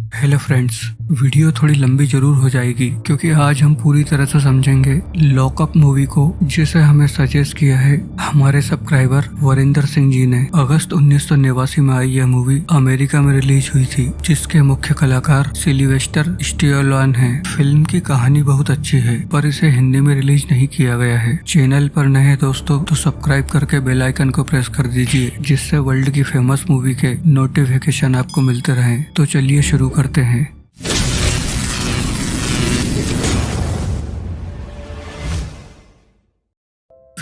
Hello friends, video थोड़ी लंबी जरूर हो जाएगी क्योंकि आज हम पूरी तरह से समझेंगे लॉकअप मूवी को, जिसे हमें सजेस्ट किया है हमारे सब्सक्राइबर वरिंदर सिंह जी ने। अगस्त 1989 में आई यह मूवी अमेरिका में रिलीज हुई थी, जिसके मुख्य कलाकार सिल्वेस्टर स्टेलोन हैं। फिल्म की कहानी बहुत अच्छी है, पर इसे हिंदी में रिलीज नहीं किया गया है। चैनल पर नए हैं दोस्तों तो सब्सक्राइब करके बेल आइकन को प्रेस कर दीजिए, जिससे वर्ल्ड की फेमस मूवी के नोटिफिकेशन आपको मिलते रहें। तो चलिए शुरू करते हैं।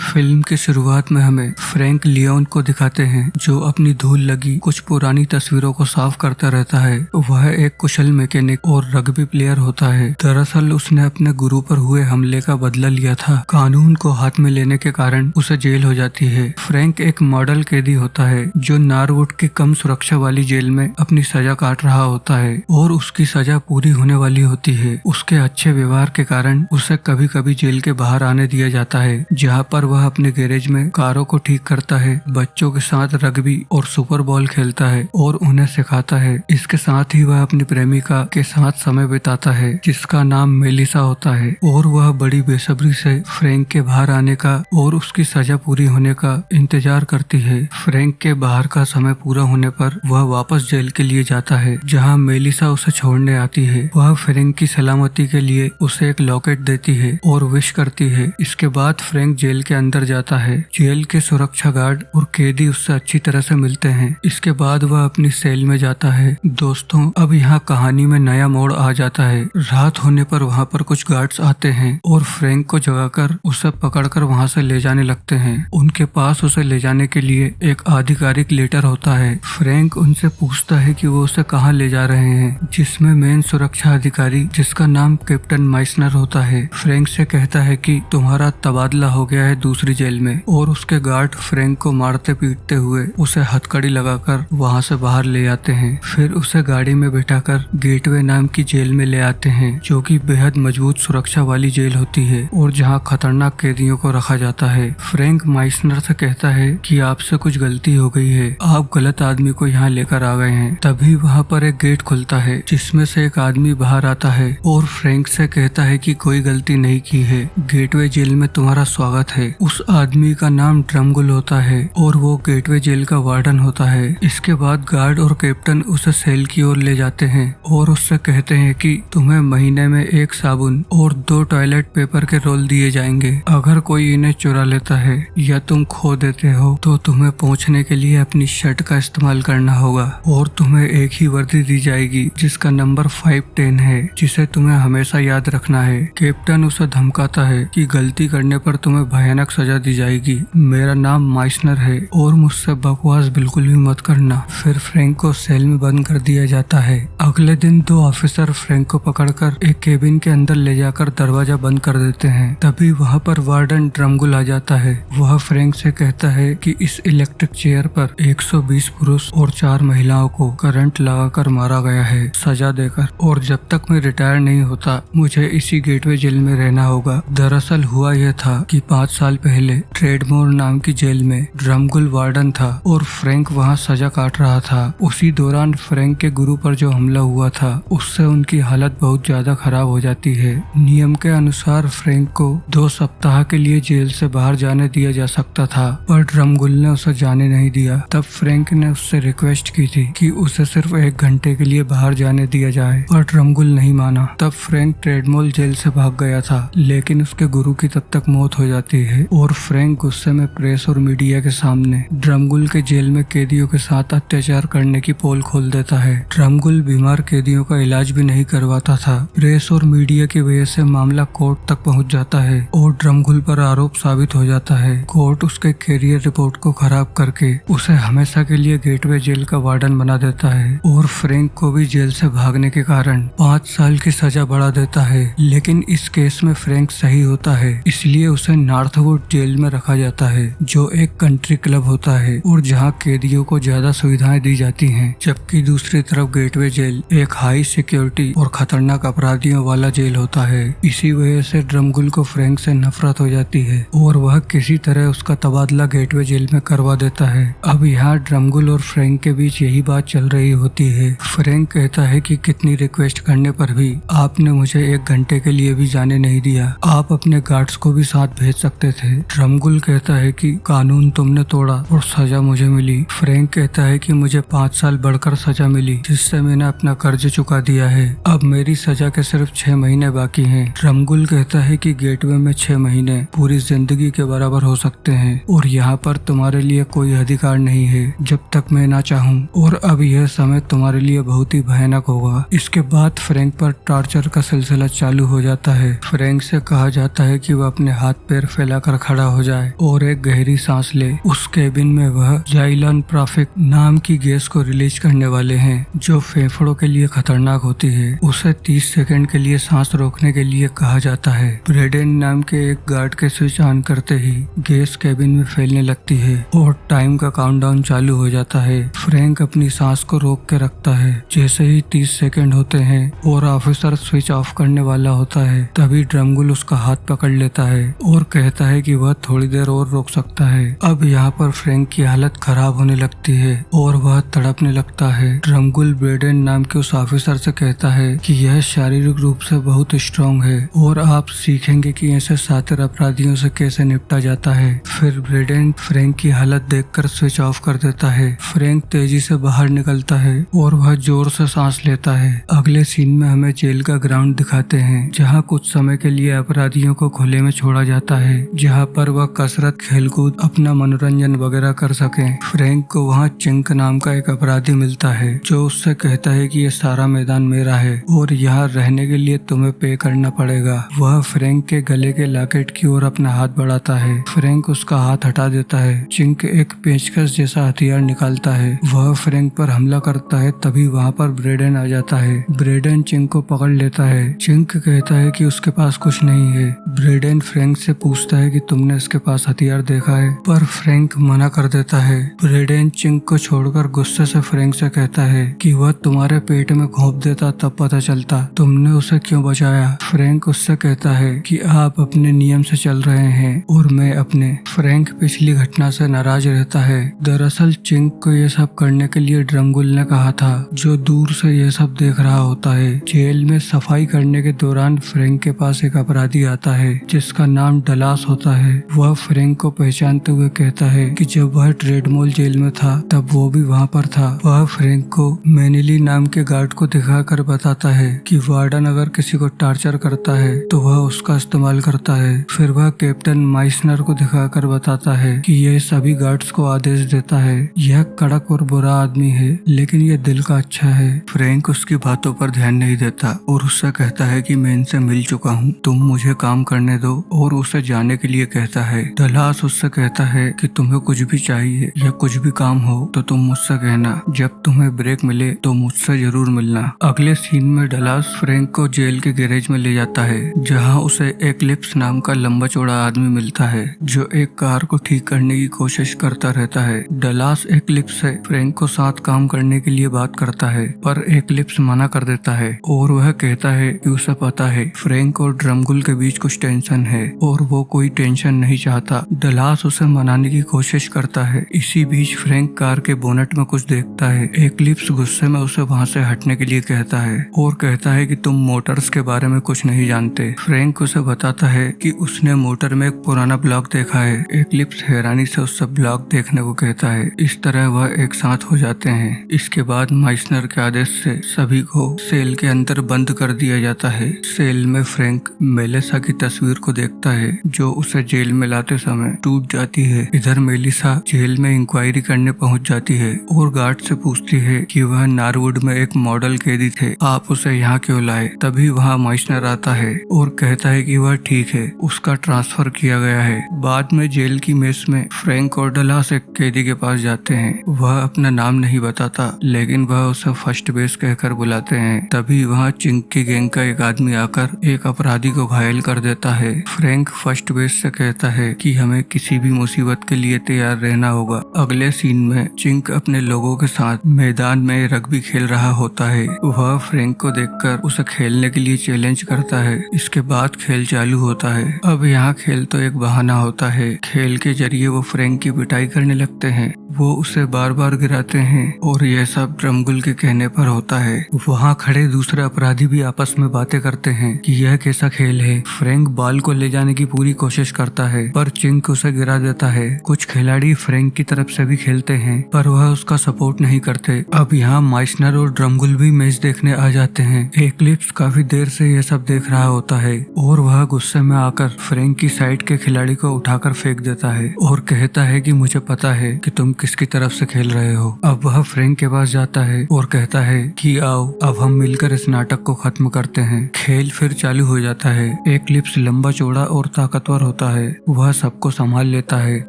फिल्म की शुरुआत में हमें फ्रैंक लियोन को दिखाते हैं, जो अपनी धूल लगी कुछ पुरानी तस्वीरों को साफ करता रहता है। वह एक कुशल मैकेनिक और रग्बी प्लेयर होता है। दरअसल उसने अपने गुरु पर हुए हमले का बदला लिया था। कानून को हाथ में लेने के कारण उसे जेल हो जाती है। फ्रैंक एक मॉडल कैदी होता है जो नॉरवुड की कम सुरक्षा वाली जेल में अपनी सजा काट रहा होता है और उसकी सजा पूरी होने वाली होती है। उसके अच्छे व्यवहार के कारण उसे कभी कभी जेल के बाहर आने दिया जाता है, जहाँ पर वह अपने गैरेज में कारों को ठीक करता है, बच्चों के साथ रग्बी और सुपर बॉल खेलता है और उन्हें सिखाता है। इसके साथ ही वह अपनी प्रेमिका के साथ समय बिताता है, जिसका नाम मेलिसा होता है, और वह बड़ी बेसब्री से फ्रैंक के बाहर आने का और उसकी सजा पूरी होने का इंतजार करती है। फ्रैंक के बाहर का समय पूरा होने पर वह वापस जेल के लिए जाता है, जहाँ मेलिसा उसे छोड़ने आती है। वह फ्रैंक की सलामती के लिए उसे एक लॉकेट देती है और विश करती है। इसके बाद फ्रैंक जेल के अंदर जाता है। जेल के सुरक्षा गार्ड और कैदी उससे अच्छी तरह से मिलते हैं। इसके बाद वह अपनी सेल में जाता है। दोस्तों, अब यहाँ कहानी में नया मोड़ आ जाता है। रात होने पर वहाँ पर कुछ गार्ड्स आते हैं और फ्रैंक को जगाकर उसे पकड़कर वहाँ से ले जाने लगते हैं। उनके पास उसे ले जाने के लिए एक आधिकारिक लेटर होता है। फ्रैंक उनसे पूछता है कि वो उसे कहाँ ले जा रहे हैं, जिसमें मेन सुरक्षा अधिकारी, जिसका नाम कैप्टन माइसनर होता है, फ्रैंक से कहता है कि तुम्हारा तबादला हो गया है दूसरी जेल में, और उसके गार्ड फ्रैंक को मारते पीटते हुए उसे हथकड़ी लगाकर वहां से बाहर ले आते हैं। फिर उसे गाड़ी में बिठाकर गेटवे नाम की जेल में ले आते हैं, जो कि बेहद मजबूत सुरक्षा वाली जेल होती है और जहां खतरनाक कैदियों को रखा जाता है। फ्रैंक माइसनर से कहता है कि आपसे कुछ गलती हो गई है, आप गलत आदमी को यहाँ लेकर आ गए हैं। तभी वहाँ पर एक गेट खुलता है, जिसमें से एक आदमी बाहर आता है और फ्रैंक से कहता है कि कोई गलती नहीं की है, गेटवे जेल में तुम्हारा स्वागत है। उस आदमी का नाम ड्रमगुल होता है और वो गेटवे जेल का वार्डन होता है। इसके बाद गार्ड और कैप्टन उसे सेल की ओर ले जाते हैं और उससे कहते हैं कि तुम्हें महीने में 1 साबुन और 2 टॉयलेट पेपर के रोल दिए जाएंगे। अगर कोई इन्हें चुरा लेता है या तुम खो देते हो तो तुम्हें पहुंचने के लिए अपनी शर्ट का इस्तेमाल करना होगा, और तुम्हें एक ही वर्दी दी जाएगी जिसका नंबर 510 है, जिसे तुम्हें हमेशा याद रखना है। कैप्टन उसे धमकाता है कि गलती करने पर तुम्हें भयानक सजा दी जाएगी। मेरा नाम माइसनर है और मुझसे बकवास बिल्कुल भी मत करना। फिर फ्रैंक को सेल में बंद कर दिया जाता है। अगले दिन 2 ऑफिसर फ्रैंक को पकड़कर एक केबिन के अंदर ले जाकर दरवाजा बंद कर देते हैं। तभी वहाँ पर वार्डन ड्रमगुल आ जाता है। वह फ्रैंक से कहता है कि इस इलेक्ट्रिक चेयर पर 120 पुरुष और 4 महिलाओं को करंट लगाकर मारा गया है, सजा देकर, और जब तक मैं रिटायर नहीं होता मुझे इसी गेटवे जेल में रहना होगा। दरअसल हुआ यह था कि 5 साल पहले ट्रेडमोर नाम की जेल में ड्रमगुल वार्डन था और फ्रैंक वहां सजा काट रहा था। उसी दौरान फ्रैंक के गुरु पर जो हमला हुआ था, उससे उनकी हालत बहुत ज्यादा खराब हो जाती है। नियम के अनुसार फ्रैंक को 2 सप्ताह के लिए जेल से बाहर जाने दिया जा सकता था, पर ड्रमगुल ने उसे जाने नहीं दिया। तब फ्रैंक ने उससे रिक्वेस्ट की थी कि उसे सिर्फ 1 घंटे के लिए बाहर जाने दिया जाए, पर ड्रमगुल नहीं माना। तब फ्रैंक ट्रेडमोल जेल से भाग गया था, लेकिन उसके गुरु की तब तक मौत हो जाती है और फ्रैंक गुस्से में प्रेस और मीडिया के सामने ड्रमगुल के जेल में कैदियों के साथ अत्याचार करने की पोल खोल देता है। ड्रमगुल बीमार कैदियों का इलाज भी नहीं करवाता था। प्रेस और मीडिया की वजह से मामला कोर्ट तक पहुंच जाता है और ड्रमगुल पर आरोप साबित हो जाता है। कोर्ट उसके कैरियर रिपोर्ट को खराब करके उसे हमेशा के लिए गेटवे जेल का वार्डन बना देता है और फ्रैंक को भी जेल से भागने के कारण 5 साल की सजा बढ़ा देता है। लेकिन इस केस में फ्रैंक सही होता है, इसलिए उसे नॉर्थवुड जेल में रखा जाता है, जो एक कंट्री क्लब होता है और जहाँ कैदियों को ज्यादा सुविधाएं दी जाती हैं, जबकि दूसरी तरफ गेटवे जेल एक हाई सिक्योरिटी और खतरनाक अपराधियों वाला जेल होता है। इसी वजह से ड्रमगुल को फ्रैंक से नफरत हो जाती है और वह किसी तरह उसका तबादला गेटवे जेल में करवा देता है। अब यहाँ ड्रमगुल और फ्रैंक के बीच यही बात चल रही होती है। फ्रैंक कहता है कि कितनी रिक्वेस्ट करने पर भी आपने मुझे 1 घंटे के लिए भी जाने नहीं दिया, आप अपने गार्ड्स को भी साथ भेज सकते थे। ड्रमगुल कहता है कि कानून तुमने तोड़ा और सजा मुझे मिली। फ्रैंक कहता है कि मुझे 5 साल बढ़कर सजा मिली, जिससे मैंने अपना कर्ज चुका दिया है। अब मेरी सजा के सिर्फ 6 महीने बाकी हैं। ड्रमगुल कहता है कि गेटवे में 6 महीने पूरी जिंदगी के बराबर हो सकते हैं और यहाँ पर तुम्हारे लिए कोई अधिकार नहीं है जब तक मैं ना चाहूँ, और अब यह समय तुम्हारे लिए बहुत ही भयानक होगा। इसके बाद फ्रैंक पर टॉर्चर का सिलसिला चालू हो जाता है। फ्रैंक से कहा जाता है कि वह अपने हाथ पैर फैलाकर खड़ा हो जाए और एक गहरी सांस ले। उस केबिन में वह जाइलन प्राफिक नाम की गैस को रिलीज करने वाले हैं, जो फेफड़ों के लिए खतरनाक होती है। उसे 30 सेकंड के लिए सांस रोकने के लिए कहा जाता है। ब्रेडेन नाम के एक गार्ड के स्विच ऑन करते ही गैस केबिन में फैलने लगती है और टाइम का काउंटडाउन चालू हो जाता है। फ्रैंक अपनी सांस को रोक के रखता है। जैसे ही 30 सेकंड होते हैं और ऑफिसर स्विच ऑफ करने वाला होता है, तभी ड्रमगुल उसका हाथ पकड़ लेता है और कहता है कि वह थोड़ी देर और रोक सकता है। अब यहाँ पर फ्रैंक की हालत खराब होने लगती है और वह तड़पने लगता है। ड्रमगुल ब्रेडेन नाम के उस ऑफिसर से कहता है कि यह शारीरिक रूप से बहुत स्ट्रांग है और आप सीखेंगे कि ऐसे शातिर अपराधियों से कैसे निपटा जाता है। फिर ब्रेडेन फ्रैंक की हालत देखकर स्विच ऑफ कर देता है। फ्रैंक तेजी से बाहर निकलता है और वह जोर से सांस लेता है। अगले सीन में हमें जेल का ग्राउंड दिखाते हैं, जहाँ कुछ समय के लिए अपराधियों को खुले में छोड़ा जाता है, जहाँ पर वह कसरत, खेलकूद, अपना मनोरंजन वगैरह कर सके। फ्रैंक को वहाँ चिंक नाम का एक अपराधी मिलता है, जो उससे कहता है कि ये सारा मैदान मेरा है और यहाँ रहने के लिए तुम्हें पे करना पड़ेगा। वह फ्रैंक के गले के लॉकेट की ओर अपना हाथ बढ़ाता है। फ्रैंक उसका हाथ हटा देता है। चिंक एक पेचकस जैसा हथियार निकालता है। वह फ्रैंक पर हमला करता है। तभी वहाँ पर ब्रेडेन आ जाता है। ब्रेडेन चिंक को पकड़ लेता है। चिंक कहता है कि उसके पास कुछ नहीं है। ब्रेडेन फ्रैंक से पूछता है कि तुमने इसके पास हथियार देखा है, पर फ्रैंक मना कर देता है। ब्रेडेन चिंक को छोड़कर गुस्से से फ्रैंक से कहता है कि वह तुम्हारे पेट में घोंप देता तब पता चलता, तुमने उसे क्यों बचाया। फ्रैंक उससे कहता है कि आप अपने नियम से चल रहे हैं और मैं अपने। फ्रैंक पिछली घटना से नाराज रहता है। दरअसल चिंक को ये सब करने के लिए ड्रमगुल ने कहा था, जो दूर से ये सब देख रहा होता है। जेल में सफाई करने के दौरान फ्रैंक के पास एक अपराधी आता है जिसका नाम डलास होता है। वह फ्रैंक को पहचानते हुए कहता है कि जब वह ट्रेडमोल जेल में था तब वो भी वहाँ पर था। वह फ्रैंक को मैनिली नाम के गार्ड को दिखाकर बताता है कि वार्डन अगर किसी को टॉर्चर करता है तो वह उसका इस्तेमाल करता है। फिर वह कैप्टन माइसनर को दिखाकर बताता है कि यह सभी गार्ड्स को आदेश देता है। यह कड़क और बुरा आदमी है, लेकिन यह दिल का अच्छा है। फ्रैंक उसकी बातों पर ध्यान नहीं देता और उससे कहता है कि मैं इनसे मिल चुका हूँ, तुम मुझे काम करने दो, और उसे जाने के लिए कहता है। डलास उससे कहता है कि तुम्हें कुछ भी चाहिए या कुछ भी काम हो तो तुम मुझसे कहना, जब तुम्हें ब्रेक मिले तो मुझसे जरूर मिलना। अगले सीन में डलास फ्रैंक को जेल के गैरेज में ले जाता है, जहाँ उसे एक्लिप्स नाम का लंबा चौड़ा आदमी मिलता है, जो एक कार को ठीक करने की कोशिश करता रहता है। डलास एक्लिप्स से फ्रैंक को साथ काम करने के लिए बात करता है, पर एक्लिप्स मना कर देता है और वह कहता है कि उसे पता है फ्रैंक और ड्रमगुल के बीच कुछ टेंशन है और वो कोई टेंशन नहीं चाहता। डलास उसे मनाने की कोशिश करता है। इसी बीच फ्रैंक कार के बोनट में कुछ देखता है। एक्लिप्स गुस्से में उसे वहाँ से हटने के लिए कहता है और कहता है कि तुम मोटर्स के बारे में कुछ नहीं जानते। फ्रैंक उसे बताता है कि उसने मोटर में एक पुराना ब्लॉग देखा है। एक्लिप्स हैरानी से उससे ब्लॉग देखने को कहता है। इस तरह वह एक साथ हो जाते हैं। इसके बाद माइसनर के आदेश से सभी को सेल के अंदर बंद कर दिया जाता है। सेल में फ्रैंक मेलिसा की तस्वीर को देखता है, जो उसे जेल में लाते समय टूट जाती है। इधर मेलिसा जेल में इंक्वायरी करने पहुंच जाती है और गार्ड से पूछती है कि वह नारवुड में एक मॉडल कैदी थे, आप उसे यहाँ क्यों लाए। तभी वहाँ माइसनर आता है और कहता है कि वह ठीक है, उसका ट्रांसफर किया गया है। बाद में जेल की मेस में फ्रैंक और डलास एक कैदी के पास जाते हैं। वह अपना नाम नहीं बताता, लेकिन वह उसे फर्स्ट बेस कहकर बुलाते हैं। तभी वहाँ चिंक की गैंग का एक आदमी आकर एक अपराधी को घायल कर देता है। फ्रैंक फर्स्ट बेस से कहता है कि हमें किसी भी मुसीबत के लिए तैयार रहना होगा। अगले सीन में चिंक अपने लोगों के साथ मैदान में रग्बी खेल रहा होता है। वह फ्रैंक को देखकर उसे खेलने के लिए चैलेंज करता है। इसके बाद खेल चालू होता है। अब यहाँ खेल तो एक बहाना होता है। खेल के जरिए वो फ्रैंक की पिटाई करने लगते हैं। वो उसे बार बार गिराते हैं और यह सब ड्रमगुल के कहने पर होता है। वहाँ खड़े दूसरे अपराधी भी आपस में बातें करते हैं कि यह कैसा खेल है। फ्रैंक बॉल को ले जाने की पूरी कोशिश करता है पर चिंक उसे गिरा देता है। कुछ खिलाड़ी फ्रैंक की तरफ से भी खेलते हैं पर वह उसका सपोर्ट नहीं करते। अब यहाँ माइसनर और ड्रमगुल भी मैच देखने आ जाते हैं। एक्लिप्स काफी देर से यह सब देख रहा होता है और वह गुस्से में आकर फ्रैंक की साइड के खिलाड़ी को उठाकर फेंक देता है और कहता है कि मुझे पता है कि तुम किसकी तरफ से खेल रहे हो। अब वह फ्रैंक के पास जाता है और कहता है कि आओ अब हम मिलकर इस नाटक को खत्म करते हैं। खेल फिर चालू हो जाता है। एक्लिप्स लंबा चौड़ा और ताकतवर होता है। वह सबको संभाल लेता है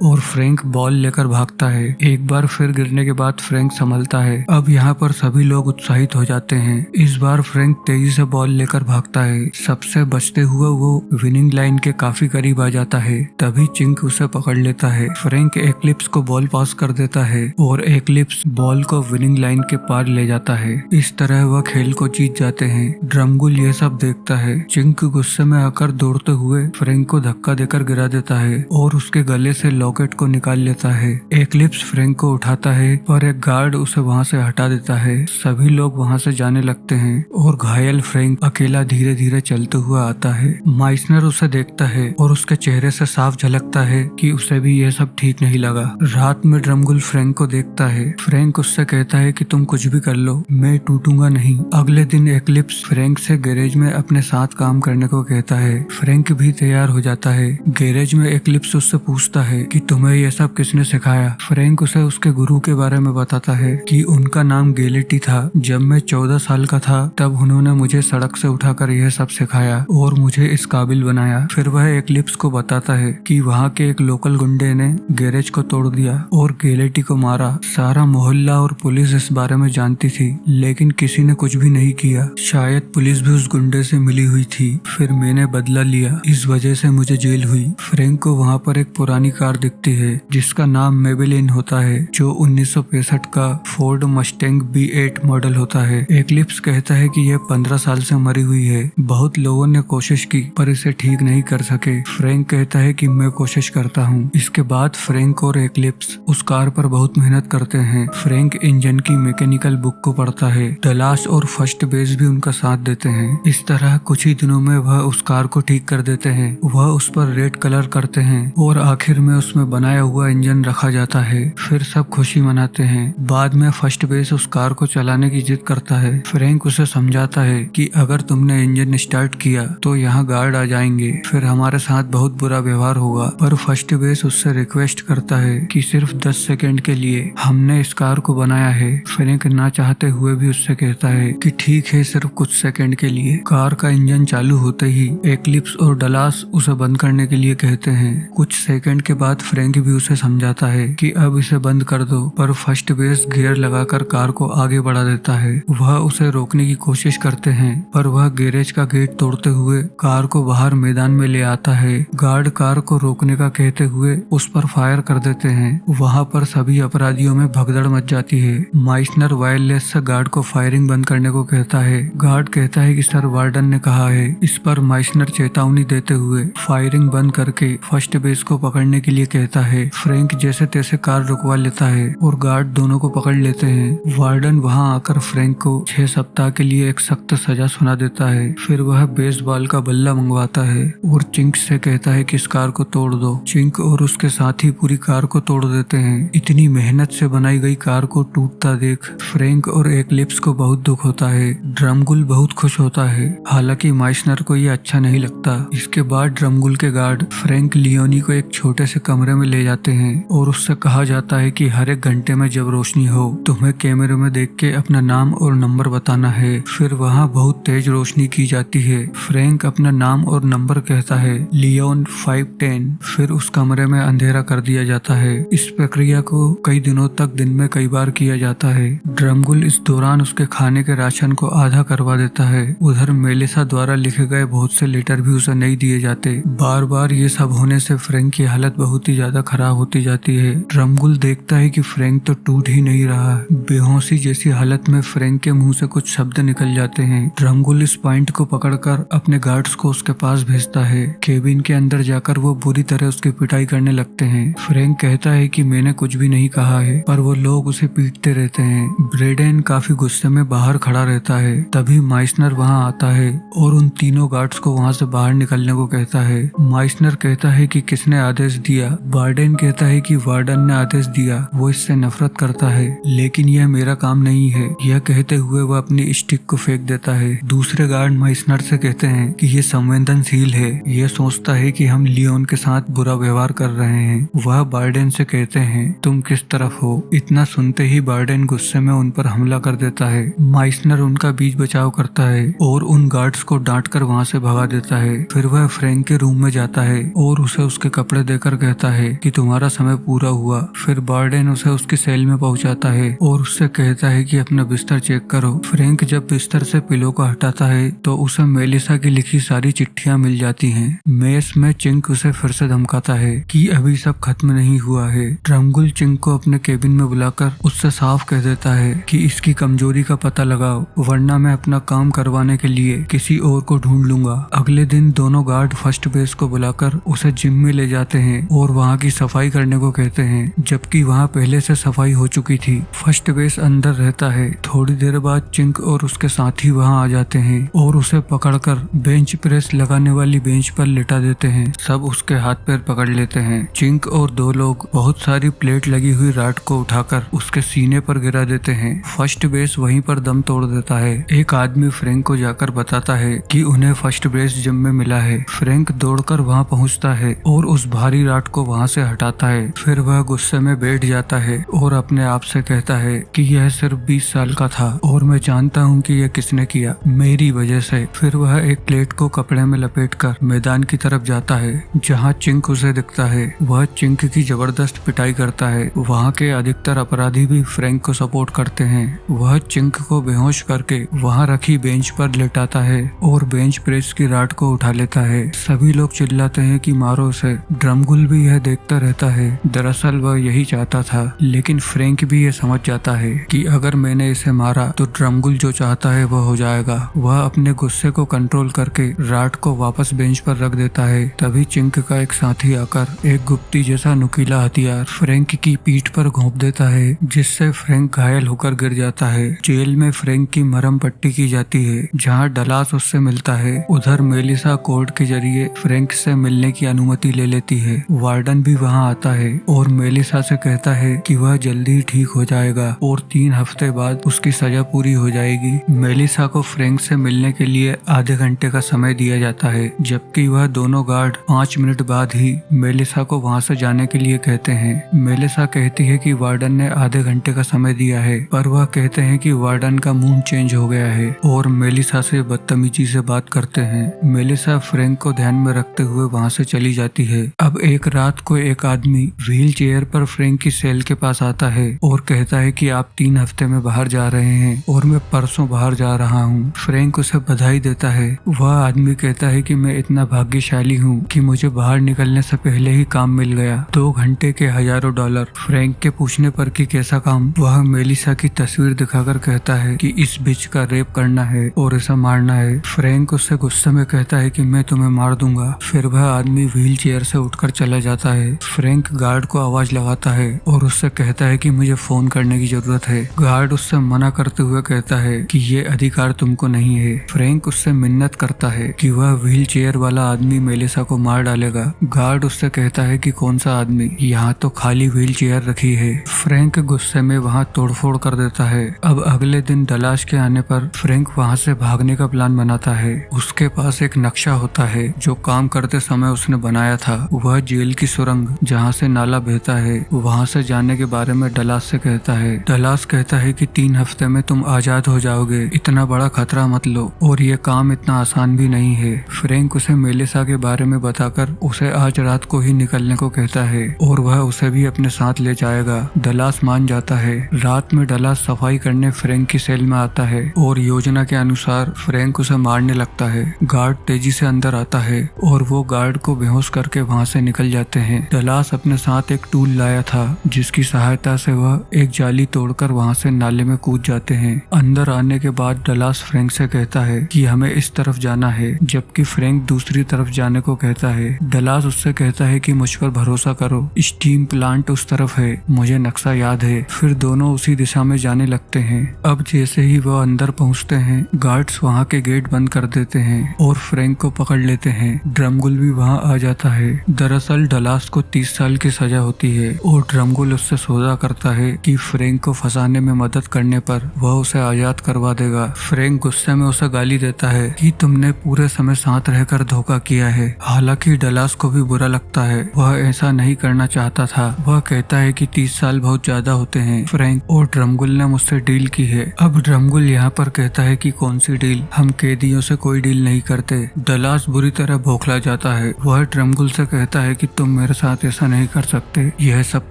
और फ्रैंक बॉल लेकर भागता है। एक बार फिर गिरने के बाद फ्रैंक संभलता है। अब यहाँ पर सभी लोग उत्साहित हो जाते हैं। इस बार फ्रैंक तेजी से बॉल लेकर भागता है। सबसे बचते हुए वो विनिंग लाइन के काफी करीब आ जाता है। तभी चिंक उसे पकड़ लेता है। फ्रैंक एक्लिप्स को बॉल पास कर देता है और एक्लिप्स बॉल को विनिंग लाइन के पार ले जाता है। इस तरह वह खेल को जीत जाते हैं। ड्रमगुल ये सब देखता है। चिंक गुस्से में आकर दौड़ते हुए फ्रैंक को धक्का देकर गिरा देता है और उसके गले से लॉकेट को निकाल लेता है। एक्लिप्स फ्रैंक को उठाता है पर एक गार्ड उसे वहाँ से हटा देता है। सभी लोग वहाँ से जाने लगते हैं और घायल फ्रैंक अकेला धीरे धीरे चलते हुए आता है। माइसनर उसे देखता है और उसके चेहरे से साफ झलकता है कि उसे भी यह सब ठीक नहीं लगा। रात में ड्रमगुल फ्रैंक को देखता है। फ्रैंक उससे कहता है कि तुम कुछ भी कर लो, मैं टूटूंगा नहीं। अगले दिन एक्लिप्स फ्रैंक से गैरेज में अपने साथ काम करने को कहता है। फ्रैंक भी तैयार हो जाता है। गैरेज में एक्लिप्स उससे पूछता है कि तुम्हें यह सब किसने सिखाया। फ्रैंक उसे उसके गुरु के बारे में बताता है कि उनका नाम गेलेटी था। जब मैं 14 साल का था तब उन्होंने मुझे सड़क से उठाकर यह सब सिखाया और मुझे इस काबिल बनाया। फिर वह एक्लिप्स को बताता है कि वहाँ के एक लोकल गुंडे ने गैरेज को तोड़ दिया और गेलेटी को मारा। सारा मोहल्ला और पुलिस इस बारे में जानती थी लेकिन किसी ने कुछ भी नहीं किया। शायद पुलिस भी उस गुंडे से मिली हुई थी। फिर मैंने बदला लिया, इस वजह से मुझे जेल हुई। फ्रैंक को वहाँ पर एक पुरानी कार दिखती है जिसका नाम मेबेलिन होता है जो 1965 का फोर्ड मस्टैंग B8 मॉडल होता है। एक्लिप्स कहता है कि यह 15 साल से मरी हुई है। बहुत लोगों ने कोशिश की पर इसे ठीक नहीं कर सके। फ्रैंक कहता है कि मैं कोशिश करता हूँ। इसके बाद फ्रैंक और एक्लिप्स उस कार पर बहुत मेहनत करते हैं। फ्रैंक इंजन की मैकेनिकल बुक को पढ़ता है। डलास और फर्स्ट बेस भी उनका साथ देते हैं। इस तरह कुछ ही दिनों में वह उस कार को ठीक कर देते हैं। वह उस पर रेड कलर करते हैं और आखिर में उसमें बनाया हुआ इंजन रखा जाता है। फिर सब खुशी मनाते हैं। बाद में फर्स्ट बेस उस कार को चलाने की जिद करता है। फ्रैंक उसे समझाता है कि अगर तुमने इंजन स्टार्ट किया तो यहाँ गार्ड आ जाएंगे, फिर हमारे साथ बहुत बुरा व्यवहार होगा। पर फर्स्ट बेस उससे रिक्वेस्ट करता है कि सिर्फ 10 सेकंड के लिए हमने इस कार को बनाया है। फ्रैंक ना चाहते हुए भी उससे कहता है कि ठीक है, सिर्फ कुछ सेकंड के लिए। कार का इंजन चालू होते ही एक्लिप्स और डलास उसे बंद करने के लिए कहते हैं। कुछ सेकंड के बाद फ्रैंक भी उसे समझाता है कि अब इसे बंद कर दो, पर फर्स्ट बेस गियर लगाकर कार को आगे बढ़ा देता है। वह उसे रोकने की कोशिश करते हैं पर वह गैरेज का गेट तोड़ते हुए कार को बाहर मैदान में ले आता है। गार्ड कार को रोकने का कहते हुए उस पर फायर कर देते हैं। वहाँ पर सभी अपराधियों में भगदड़ मच जाती है। माइसनर वायरलेस से गार्ड को फायरिंग बंद करने को कहता है। गार्ड कहता है कि सर वार्डन ने कहा है। इस पर माइसनर चेतावनी देते हुए फायरिंग बंद करके फर्स्ट बेस को पकड़ने के लिए कहता है। फ्रैंक जैसे तैसे कार रुकवा लेता है और गार्ड दोनों को पकड़ लेते हैं। वार्डन वहाँ आकर फ्रैंक को 6 सप्ताह के लिए एक सख्त सजा सुना देता है। फिर वह बेसबॉल का बल्ला मंगवाता है और चिंक से कहता है कि इस कार को तोड़ दो। चिंक और उसके साथी पूरी कार को तोड़ देते हैं। इतनी मेहनत से बनाई गई कार को टूटता देख फ्रैंक और एक्लिप्स को बहुत दुख होता है। ड्रमगुल बहुत खुश होता है, हालांकि माइसनर को ये अच्छा नहीं लगता। इसके बाद ड्रमगुल के गार्ड फ्रैंक लियोनी को एक छोटे से कमरे में ले जाते हैं और उससे कहा जाता है कि हर एक घंटे में जब रोशनी हो तुम्हें कैमरे में देख के अपना नाम और नंबर बताना है। फिर वहाँ बहुत तेज रोशनी की जाती है। फ्रैंक अपना नाम और नंबर कहता है, लियोन 510। फिर उस कमरे में अंधेरा कर दिया जाता है। इस प्रक्रिया को कई दिनों तक दिन में कई बार किया जाता है। ड्रमगुल इस दौरान उसके खाने के राशन को आधा करवा देता है। उधर मेलिसा द्वारा लिखे गए बहुत से लेटर भी उसे नहीं दिए जाते। बार बार बार ये सब होने से फ्रैंक की हालत बहुत ही ज्यादा खराब होती जाती है। ड्रमगुल देखता है कि फ्रैंक तो टूट ही नहीं रहा। बेहोशी जैसी हालत में फ्रैंक के मुंह से कुछ शब्द निकल जाते हैं। ड्रमगुल इस पॉइंट को पकड़कर अपने गार्ड्स को उसके पास भेजता है। केबिन के अंदर जाकर वो बुरी तरह उसकी पिटाई करने लगते हैं। फ्रैंक कहता है कि मैंने कुछ भी नहीं कहा है, पर वो लोग उसे पीटते रहते हैं। ब्रेडेन काफी गुस्से में बाहर खड़ा रहता है। तभी माइसनर वहाँ आता है और उन तीनों गार्ड्स को वहाँ से बाहर निकलने को कहता है। माइसनर कहता है कि किसने आदेश दिया। बार्डेन कहता है कि वार्डन ने आदेश दिया, वो इससे नफरत करता है, लेकिन यह मेरा काम नहीं है। यह कहते हुए वह अपनी स्टिक को फेंक देता है। दूसरे गार्ड माइसनर से कहते हैं कि ये संवेदनशील है, यह सोचता है कि हम लियोन के साथ बुरा व्यवहार कर रहे हैं। वह बार्डेन से कहते हैं तुम किस तरफ हो। इतना सुनते ही बार्डेन गुस्से में उन पर हमला कर देता है। माइसनर उनका बीच बचाव करता है और उन गार्ड्स को डांटकर वहाँ से भगा देता है। फिर वह फ्रैंक के रूम में जाता है और उसे उसके कपड़े देकर कहता है कि तुम्हारा समय पूरा हुआ। फिर बार्डेन उसे उसकी सेल में पहुंचाता है और उससे कहता है कि अपना बिस्तर चेक करो। फ्रैंक जब बिस्तर से पिलो को हटाता है तो उसे मेलिसा की लिखी सारी चिट्ठियां मिल जाती हैं। मेस में चिंक उसे फिर से धमकाता है कि अभी सब खत्म नहीं हुआ है। ड्रमगुल चिंक को अपने केबिन में बुलाकर उससे साफ कह देता है कि इसकी कमजोरी का पता लगाओ, वरना मैं अपना काम करवाने के लिए किसी और को ढूंढ लूंगा। अगले दिन दोनों गार्ड फर्स्ट बेस को बुलाकर उसे जिम में ले जाते हैं और वहाँ की सफाई करने को कहते हैं, जबकि वहाँ पहले से सफाई हो चुकी थी। फर्स्ट बेस अंदर रहता है। थोड़ी देर बाद चिंक और उसके साथी वहाँ आ जाते हैं और उसे पकड़कर बेंच प्रेस लगाने वाली बेंच पर लिटा देते हैं। सब उसके हाथ पैर पकड़ लेते हैं। चिंक और दो लोग बहुत सारी प्लेट लगी हुई राड को उठाकर उसके सीने पर गिरा देते हैं। फर्स्ट बेस वहीं पर दम तोड़ देता है। एक आदमी फ्रैंक को जाकर बताता है कि उन्हें फर्स्ट बेस जिम में मिला है। फ्रैंक दौड़कर वहाँ पहुँचता है और उस भारी राड को वहाँ से हटाता है। फिर वह गुस्से में बैठ जाता है और अपने आप से कहता है कि यह सिर्फ 20 साल का था और मैं जानता हूँ कि यह किसने किया, मेरी वजह से। फिर वह एक प्लेट को कपड़े में लपेटकर मैदान की तरफ जाता है जहाँ चिंक उसे दिखता है। वह चिंक की जबरदस्त पिटाई करता है। वहाँ के अधिकतर अपराधी भी फ्रैंक को सपोर्ट करते हैं। वह चिंक को बेहोश करके वहाँ रखी बेंच पर लेटाता है और बेंच प्रेस की राड को उठा लेता है। सभी लोग चिल्लाते हैं कि मारो उसे। ड्रमगुल भी यह देखता रहता है। दरअसल वह यही चाहता था, लेकिन फ्रैंक भी यह समझ जाता है कि अगर मैंने इसे मारा तो ड्रमगुल जो चाहता है वह हो जाएगा। वह अपने गुस्से को कंट्रोल करके राड को वापस बेंच पर रख देता है। तभी चिंक का एक साथी आकर एक गुप्ती जैसा नुकीला हथियार फ्रैंक की पीठ पर घोंप देता है, जिससे फ्रैंक घायल होकर गिर जाता है। जेल में फ्रैंक की मरहम पट्टी की जाती है, जहाँ डलास उससे मिलता है। उधर मेलिसा कोर्ट के जरिए फ्रैंक से मिलने की अनुमति ले लेती है। वार्डन भी वहाँ आता है और मेलिसा से कहता है कि वह जल्दी ही ठीक हो जाएगा और 3 हफ्ते बाद उसकी सजा पूरी हो जाएगी। मेलिसा को फ्रैंक से मिलने के लिए आधे घंटे का समय दिया जाता है, जबकि वह दोनों गार्ड 5 मिनट बाद ही मेलिसा को वहाँ से जाने के लिए कहते हैं। मेलिसा कहती है कि वार्डन ने आधे घंटे का समय दिया है, पर वह कहते हैं कि वार्डन का मूड चेंज हो गया है और मेलिसा से बदतमीजी से बात करते हैं। मेलिसा फ्रैंक को ध्यान में रखते हुए वहाँ से चली जाती है। अब एक रात को एक आदमी व्हील चेयर पर फ्रैंक की सेल के पास आता है और कहता है कि आप 3 हफ्ते में बाहर जा रहे हैं और मैं परसों बाहर जा रहा हूँ। फ्रैंक उसे बधाई देता है। वह आदमी कहता है कि मैं इतना भाग्यशाली हूँ कि मुझे बाहर निकलने से पहले ही काम मिल गया। 2 घंटे के हजारों डॉलर। फ्रैंक के पूछने पर कि कैसा काम, वह मेलिसा की तस्वीर दिखाकर कहता है कि इस बिच का रेप करना है और इसे मारना है। फ्रैंक उससे गुस्से में कहता है कि मैं तुम्हें मार दूंगा। फिर वह आदमी व्हील चेयर से उठकर चला जाता है। फ्रैंक गार्ड को आवाज लगाता है और उससे कहता है कि मुझे फोन करने की जरूरत है। गार्ड उससे मना करते हुए कहता है कि ये अधिकार तुमको नहीं है। फ्रैंक उससे मिन्नत करता है कि वह व्हील चेयर वाला आदमी मेलिसा को मार डालेगा। गार्ड उससे कहता है कि कौन सा आदमी, यहाँ तो खाली व्हील चेयर रखी है। फ्रैंक गुस्से में वहाँ तोड़फोड़ कर देता है। अब अगले दिन डलास के आने पर फ्रैंक वहाँ से भागने का प्लान बनाता है। उसके पास एक नक्शा होता है जो काम करते समय उसने बनाया था। वह जेल की सुरंग जहाँ से नाला बहता है वहाँ से जाने के बारे में डलास से कहता है। डलास कहता है कि 3 हफ्ते में तुम आजाद हो जाओगे, इतना बड़ा खतरा मत लो और ये काम इतना आसान भी नहीं है। फ्रैंक उसे मेलिसा के बारे में बताकर उसे आज रात को ही निकलने को कहता है और वह उसे भी अपने साथ ले जाएगा। डलास मान जाता है। रात में डलास सफाई करने फ्रैंक की सेल में आता है और योजना के अनुसार फ्रैंक उसे मारने लगता है। गार्ड तेजी से अंदर आता है और वो गार्ड को बेहोश करके वहाँ से निकल जाते हैं। डलास अपने साथ एक टूल लाया था जिसकी सहायता से वह एक जाली तोड़कर वहाँ से नाले में कूद जाते हैं। अंदर आने के बाद डलास फ्रैंक से कहता है कि हमें इस तरफ जाना है, जबकि फ्रैंक दूसरी तरफ जाने को कहता है। डलास उससे कहता है कि मुझ पर भरोसा करो, स्टीम प्लांट उस तरफ है, मुझे नक्शा याद है। फिर दोनों उसी दिशा में जाने लगते हैं। अब जैसे ही वह अंदर पहुंचते हैं, गार्ड्स वहां के गेट बंद कर देते हैं और फ्रैंक को पकड़ लेते हैं। ड्रमगुल भी वहां आ जाता है। दरअसल डलास को 30 साल की सजा होती है और ड्रमगुल उससे सौदा करता है कि फ्रैंक को फंसाने में मदद करने पर वह उसे आजाद करवा देगा। फ्रैंक गुस्से में उसे गाली देता है कि तुमने पूरे समय साथ रहकर धोखा किया है। हालांकि डलास को भी बुरा लगता है, वह ऐसा नहीं करना चाहता था। वह कहता है कि 30 साल बहुत ज्यादा होते हैं, फ्रैंक और ड्रमगुल ने मुझसे डील की है। अब ड्रमगुल यहाँ पर कहता है कि कौन सी डील, हम कैदियों से कोई डील नहीं करते। डलास बुरी तरह बौखला जाता है। वह ड्रमगुल से कहता है कि तुम मेरे साथ ऐसा नहीं कर सकते, यह सब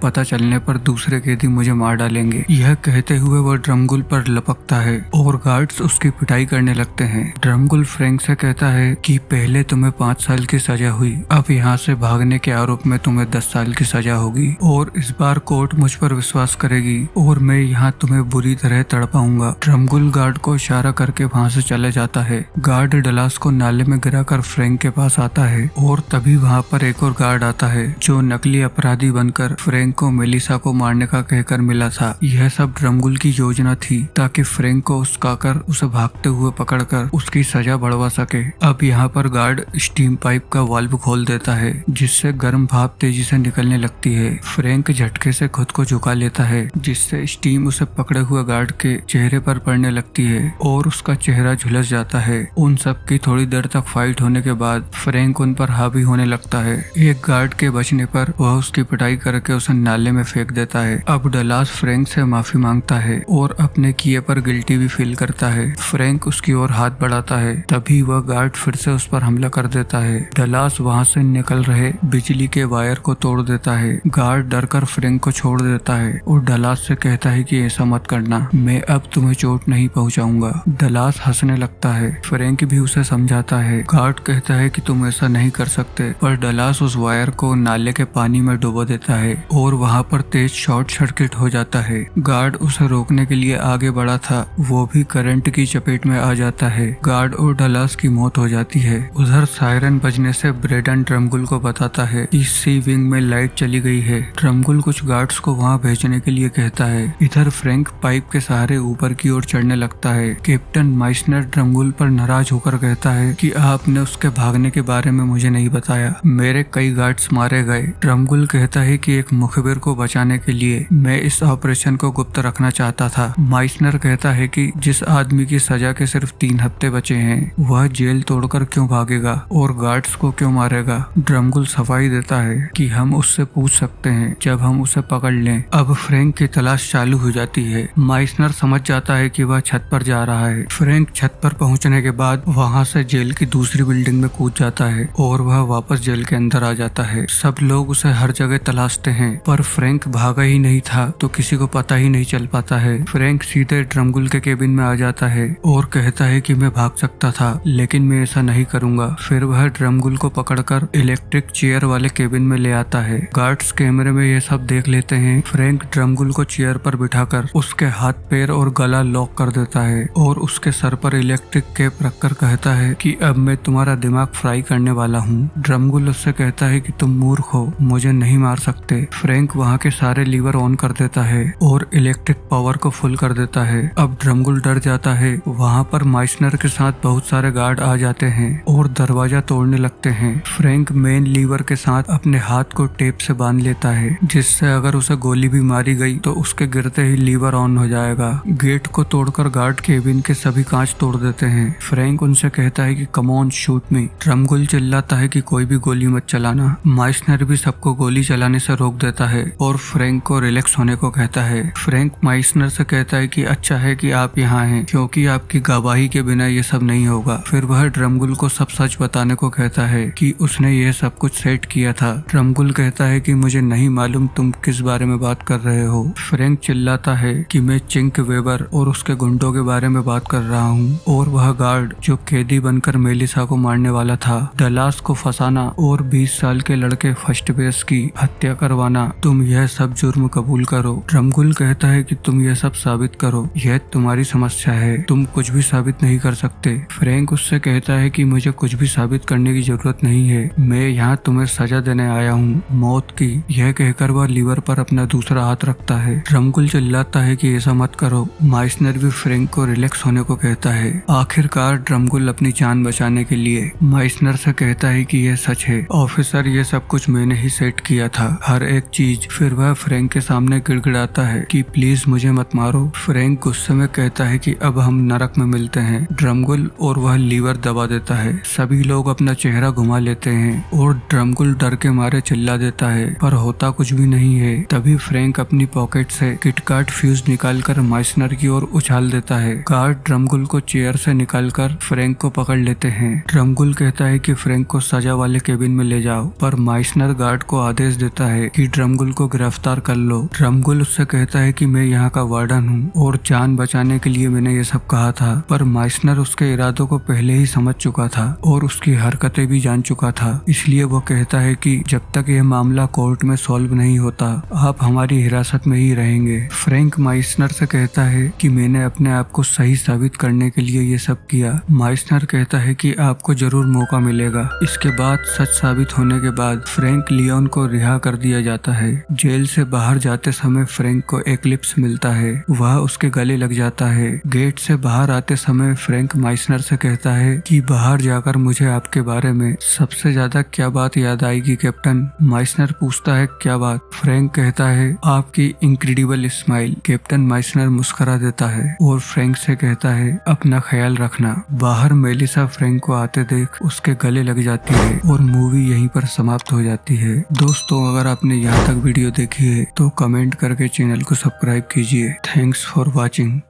पता चलने पर दूसरे कैदी मुझे मार डालेंगे। यह कहते हुए वह ड्रमगुल पर लपकता है और गार्ड्स उसकी पिटाई करने लगते हैं। ड्रमगुल फ्रैंक से कहता है कि पहले तुम्हें 5 साल की सजा हुई, अब यहाँ से भागने के आरोप में तुम्हें 10 साल की सजा होगी और इस बार कोर्ट मुझ पर विश्वास करेगी और मैं यहाँ तुम्हें बुरी तरह तड़पाऊंगा। ड्रमगुल गार्ड को इशारा करके वहाँ से चले जाता है। गार्ड डलास को नाले में गिराकर फ्रैंक के पास आता है और तभी वहाँ पर एक और गार्ड आता है जो नकली अपराधी बनकर फ्रैंक को मेलिसा को मारने का कहकर मिला था। यह सब ड्रमगुल की योजना थी ताकि फ्रैंक को उसकाकर उसे भागते हुए पकड़कर उसकी सजा बढ़वा सके। अब यहाँ पर गार्ड स्टीम पाइप का वाल्व खोल देता है जिससे गर्म भाप तेजी से निकलने लगती है। फ्रैंक झटके से खुद को झुका लेता है जिससे स्टीम उसे पकड़े हुए गार्ड के चेहरे पर पड़ने लगती है और उसका चेहरा झुलस जाता है। उन सब की थोड़ी देर तक फाइट होने के बाद फ्रैंक उन पर हावी होने लगता है। एक गार्ड के बचने पर वह उसकी पिटाई करके उसे नाले में फेंक देता है। अब डलास फ्रैंक से माफी मांगता है और अपने किए पर गिल्टी भी फील करता है। फ्रैंक उसकी ओर हाथ बढ़ाता है, तभी वह गार्ड फिर से उस पर हमला कर देता है। डलास वहाँ से निकल रहे बिजली के वायर को तोड़ देता है। गार्ड डरकर फ्रैंक को छोड़ देता है और डलास से कहता है कि ऐसा मत करना, मैं अब तुम्हें चोट नहीं पहुंचाऊंगा। डलास हंसने लगता है। फ्रैंक भी उसे समझाता है। गार्ड कहता है कि तुम ऐसा नहीं कर सकते, पर डलास उस वायर को नाले के पानी में डुबो देता है और वहाँ पर तेज शॉर्ट सर्किट हो जाता है। गार्ड उसे रोकने के लिए आगे बढ़ा था, वो भी करंट की चपेट में आ जाता है। गार्ड और डलास की मौत हो जाती है। उधर सायरन बजने से ब्रेडन ड्रमगुल को बताता है कि सी विंग में लाइट चली गई है। ड्रमगुल कुछ गार्ड्स को वहाँ भेजने के लिए कहता है। इधर फ्रैंक पाइप के सहारे ऊपर की ओर चढ़ने लगता है। कैप्टन माइसनर ड्रमगुल पर नाराज होकर कहता है कि आपने उसके भागने के बारे में मुझे नहीं बताया, मेरे कई गार्ड्स मारे गए। ड्रमगुल कहता है कि एक मुखबिर को बचाने के लिए मैं इस ऑपरेशन को गुप्त रखना चाहता था। माइसनर कहता है कि जिस आदमी की सजा के सिर्फ 3 हफ्ते बचे हैं वह जेल तोड़कर क्यों भागेगा और गार्ड्स को क्यों मारेगा। ड्रमगुल सफाई देता है कि हम उससे पूछ सकते हैं जब हम उसे पकड़ लें। अब फ्रैंक की तलाश चालू हो जाती है। माइसनर समझ जाता है कि वह छत पर जा रहा है। फ्रैंक छत पर पहुंचने के बाद वहां से जेल की दूसरी बिल्डिंग में कूद जाता है और वह वापस जेल के अंदर आ जाता है। सब लोग उसे हर जगह तलाशते हैं पर फ्रैंक भागा ही नहीं था तो किसी को पता ही नहीं चल पाता है। फ्रैंक सीधे ड्रमगुल के केबिन में आ जाता है और कहता है कि मैं भाग सकता था लेकिन मैं ऐसा नहीं करूंगा। फिर वह ड्रमगुल को पकड़कर इलेक्ट्रिक चेयर वाले केबिन में ले आता है। गार्ड्स कैमरे में ये सब देख लेते हैं। फ्रैंक ड्रमगुल को चेयर पर बिठाकर उसके हाथ पैर और गला लॉक कर देता है और उसके सर पर इलेक्ट्रिक कैप रखकर कहता है कि अब मैं तुम्हारा दिमाग फ्राई करने वाला हूँ। ड्रमगुल उससे कहता है कि तुम मूर्ख हो, मुझे नहीं मार सकते। फ्रैंक वहाँ के सारे लीवर ऑन कर देता है और इलेक्ट्रिक पावर को फुल कर देता है। अब ड्रमगुल डर जाता है। वहाँ पर माइसनर के साथ बहुत सारे गार्ड आ जाते हैं और दरवाजा तोड़ने लगते हैं। फ्रैंक मेन लीवर के साथ अपने हाथ को टेप से बांध लेता है जिससे अगर उसे गोली भी मारी गई तो उसके गिरते ही लीवर ऑन हो जाएगा। गेट को तोड़कर गार्ड केबिन के सभी कांच तोड़ देते हैं। फ्रैंक उनसे कहता है कि कम ऑन शूट मी। ड्रमगुल चिल्लाता है कि कोई भी गोली मत चलाना। माइसनर भी सबको गोली चलाने से रोक देता है और फ्रैंक को रिलैक्स होने को कहता है। फ्रैंक माइसनर से कहता है कि अच्छा है कि आप यहाँ हैं क्योंकि आपकी गवाही के बिना ये सब नहीं होगा। फिर वह ड्रमगुल को सब सच बताने को कहता है कि उसने ये सब कुछ सेट किया था। ड्रमगुल कहता है कि मुझे नहीं मालूम तुम किस बारे में बात कर रहे हो। फ्रैंक चिल्लाता है कि मैं चिंक वेबर और उसके गुंडों के बारे में बात कर रहा हूँ और वह गार्ड जो कैदी बनकर मेलिसा को मारने वाला था। डलास बॉस को फंसाना और 20 साल के लड़के फर्स्ट बेस की हत्या करवाना, तुम यह सब जुर्म कबूल करो। ड्रमगुल कहता है कि तुम यह सब साबित करो, यह तुम्हारी समस्या है, तुम कुछ भी साबित नहीं कर सकते। फ्रैंक उससे कहता है कि मुझे कुछ भी साबित करने की जरूरत नहीं है, मैं यहाँ तुम्हें सजा देने आया हूँ, मौत की। यह कहकर वह लीवर पर अपना दूसरा हाथ रखता है। ड्रमगुल चिल्लाता है कि ऐसा मत करो। माइसनर भी फ्रैंक को रिलैक्स होने को कहता है। आखिरकार ड्रमगुल अपनी जान बचाने के लिए माइसनर से कहता है कि यह सच है ऑफिसर, ये सब कुछ मैंने ही सेट किया था, हर एक चीज। फिर वह फ्रैंक के सामने गिड़गिड़ाता है कि प्लीज मुझे मत मारो। फ्रैंक गुस्से में कहता है कि अब हम नरक में मिलते हैं। ड्रमगुल और वह लीवर दबा देता है। सभी लोग अपना चेहरा घुमा लेते हैं और ड्रमगुल डर के मारे चिल्ला देता है, पर होता कुछ भी नहीं है। तभी फ्रैंक अपनी पॉकेट से किटकैट फ्यूज निकालकर माइसनर की ओर उछाल देता है। गार्ड ड्रमगुल को चेयर से निकालकर फ्रैंक को पकड़ लेते हैं। ड्रमगुल कहता है कि फ्रैंक को सजा वाले केबिन में ले जाओ, पर माइसनर गार्ड को आदेश देता है कि ड्रमगुल को गिरफ्तार कर लो। ड्रमगुल उससे कहता है कि मैं यहाँ का वार्डन हूँ और जान बचाने के लिए मैंने ये सब कहा था, पर माइसनर उसके इरादों को पहले ही समझ चुका था और उसकी हरकतें भी जान चुका था। इसलिए वो कहता है कि जब तक यह मामला कोर्ट में सॉल्व नहीं होता, आप हमारी हिरासत में ही रहेंगे। फ्रैंक माइसनर से कहता है कि मैंने अपने आप को सही साबित करने के लिए ये सब किया। माइसनर कहता है कि आपको जरूर मौका मिलेगा। इसके बाद सच साबित होने के बाद फ्रैंक लियोन को रिहा कर दिया जाता है। जेल से बाहर जाते समय फ्रैंक को एक्लिप्स मिलता है, वह उसके गले लग जाता है। गेट से बाहर आते समय फ्रैंक माइसनर से कहता है कि बाहर जाकर मुझे आपके बारे में सबसे ज्यादा क्या बात याद आएगी कैप्टन। माइसनर पूछता है क्या बात। फ्रैंक कहता है आपकी इनक्रेडिबल स्माइल। कैप्टन माइसनर मुस्कुरा देता है और फ्रैंक से कहता है अपना ख्याल रखना। बाहर मेलिसा फ्रैंक को आते देख उसके गले लग जाती है और मूवी यहीं पर समाप्त हो जाती है। दोस्तों, अगर आपने यहाँ तक वीडियो देखी है तो कमेंट करके चैनल को सब्सक्राइब कीजिए। Thanks for watching.